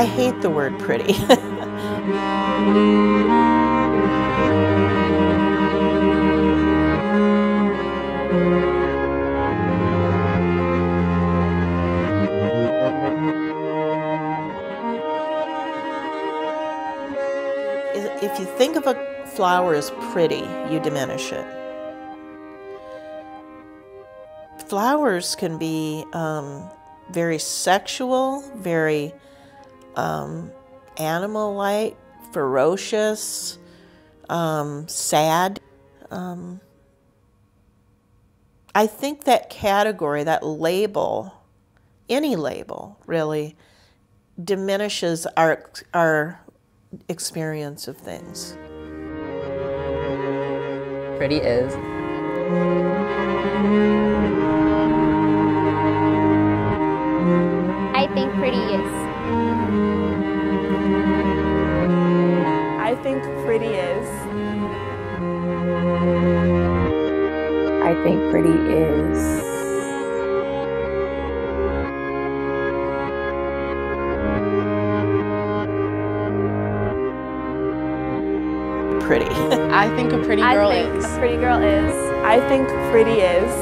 I hate the word pretty. If you think of a flower as pretty, you diminish it. Flowers can be very sexual, very animal-like, ferocious, sad. I think that category, that label, any label really, diminishes our experience of things. Pretty is. I think pretty is. I think pretty is. I think pretty is. Pretty. I think a pretty girl is. I think a pretty girl is. I think pretty is.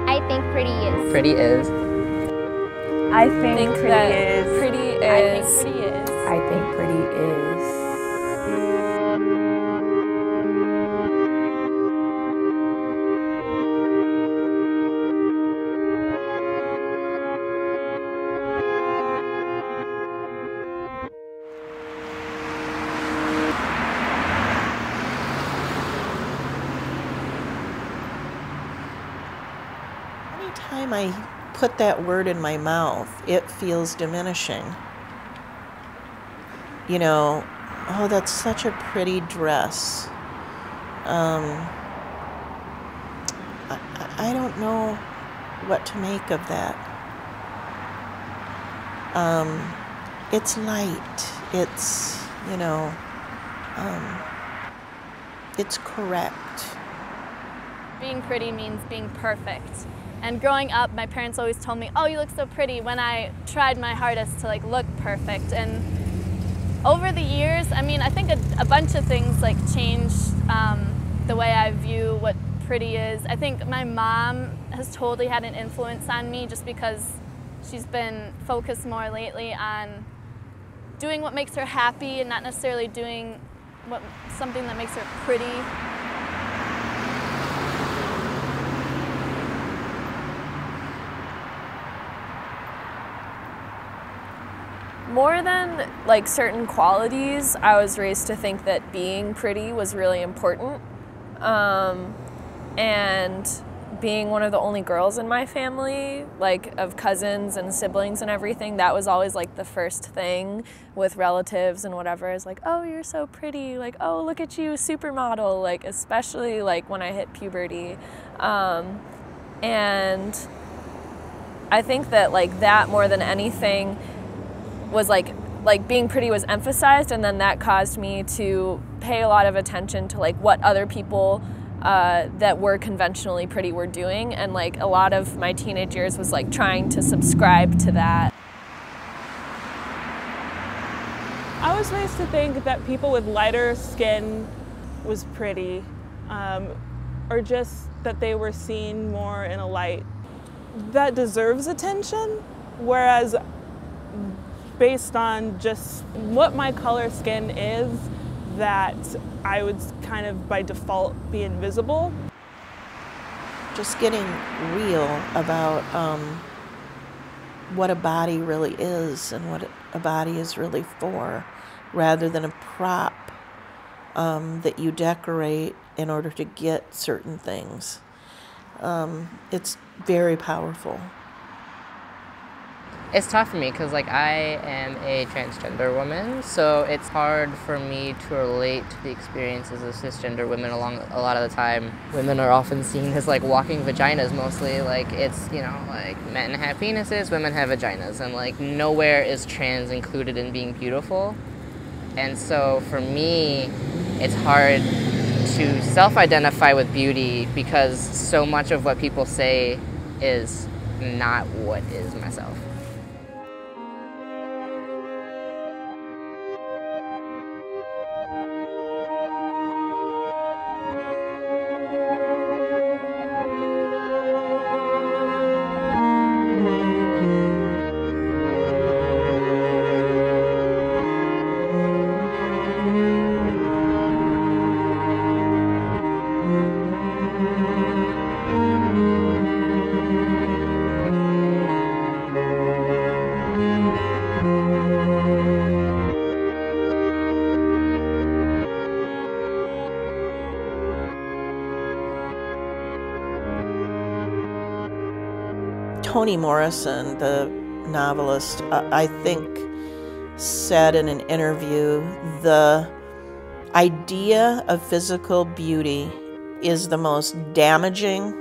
I think pretty is. Pretty is. I think pretty is. Pretty is. I think pretty is. I think pretty is. Anytime I put that word in my mouth, it feels diminishing. You know, oh, that's such a pretty dress. I don't know what to make of that. It's light. It's, you know, it's correct. Being pretty means being perfect. And growing up, my parents always told me, oh, you look so pretty, when I tried my hardest to like look perfect. And over the years, I mean, I think a bunch of things like changed the way I view what pretty is. I think my mom has totally had an influence on me just because she's been focused more lately on doing what makes her happy and not necessarily doing something that makes her pretty. More than like certain qualities, I was raised to think that being pretty was really important. And being one of the only girls in my family, like of cousins and siblings and everything, that was always like the first thing with relatives and whatever, is like, oh, you're so pretty, like, oh, look at you, supermodel, like especially like when I hit puberty. And I think that like that more than anything was like being pretty was emphasized, and then that caused me to pay a lot of attention to like what other people that were conventionally pretty were doing, and like a lot of my teenage years was like trying to subscribe to that. I was raised to think that people with lighter skin was pretty, or just that they were seen more in a light that deserves attention, whereas based on just what my color skin is, that I would kind of by default be invisible. Just getting real about what a body really is and what a body is really for, rather than a prop that you decorate in order to get certain things. It's very powerful. It's tough for me because like I am a transgender woman, so it's hard for me to relate to the experiences of cisgender women. A lot of the time, women are often seen as like walking vaginas mostly. Like it's, you know, like men have penises, women have vaginas, and like nowhere is trans included in being beautiful. And so for me, it's hard to self-identify with beauty because so much of what people say is not what is myself. Toni Morrison, the novelist, I think said in an interview, the idea of physical beauty is the most damaging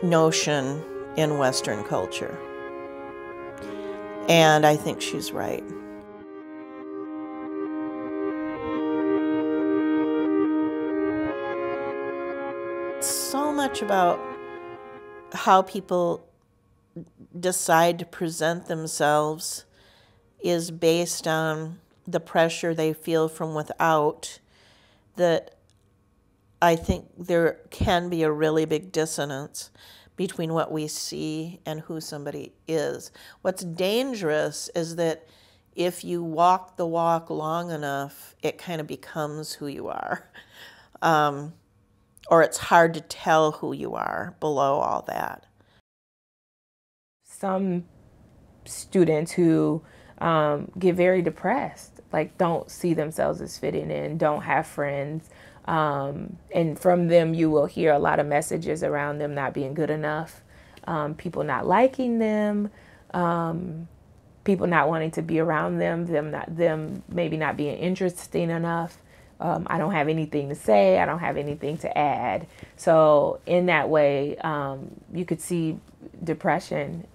notion in Western culture. And I think she's right. So much about how people decide to present themselves is based on the pressure they feel from without, that I think there can be a really big dissonance between what we see and who somebody is. What's dangerous is that if you walk the walk long enough, it kind of becomes who you are. Or it's hard to tell who you are below all that. Some students who get very depressed, like don't see themselves as fitting in, don't have friends. And from them, you will hear a lot of messages around them not being good enough, people not liking them, people not wanting to be around them, them maybe not being interesting enough. I don't have anything to say, I don't have anything to add. So in that way, you could see depression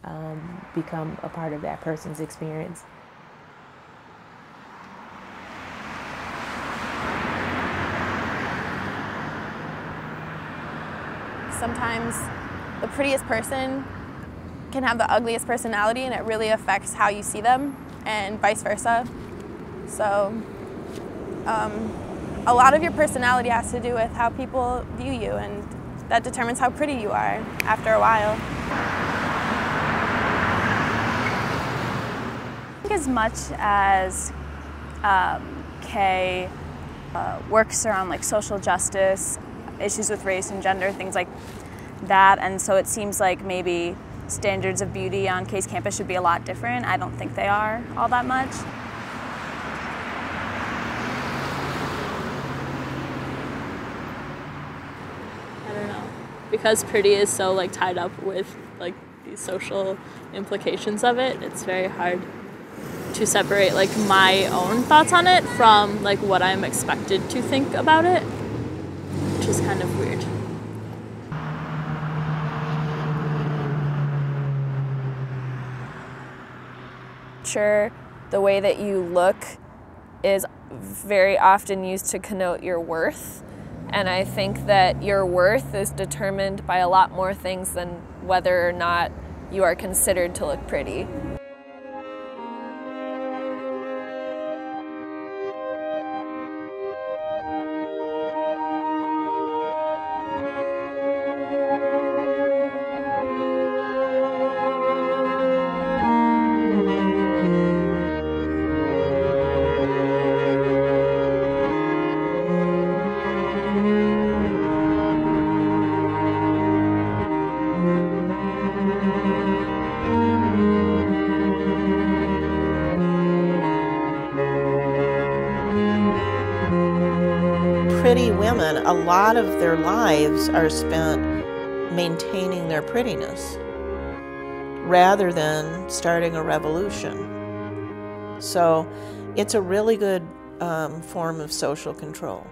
become a part of that person's experience. Sometimes the prettiest person can have the ugliest personality, and it really affects how you see them, and vice versa. So a lot of your personality has to do with how people view you, and that determines how pretty you are after a while. I think as much as Kay works around like social justice, issues with race and gender, things like that, and so it seems like maybe standards of beauty on Kay's campus should be a lot different. I don't think they are all that much. I don't know. Because pretty is so like tied up with like these social implications of it, it's very hard to separate like my own thoughts on it from like what I'm expected to think about it, which is kind of weird. Sure, the way that you look is very often used to connote your worth, and I think that your worth is determined by a lot more things than whether or not you are considered to look pretty. Pretty women, a lot of their lives are spent maintaining their prettiness rather than starting a revolution. So it's a really good form of social control.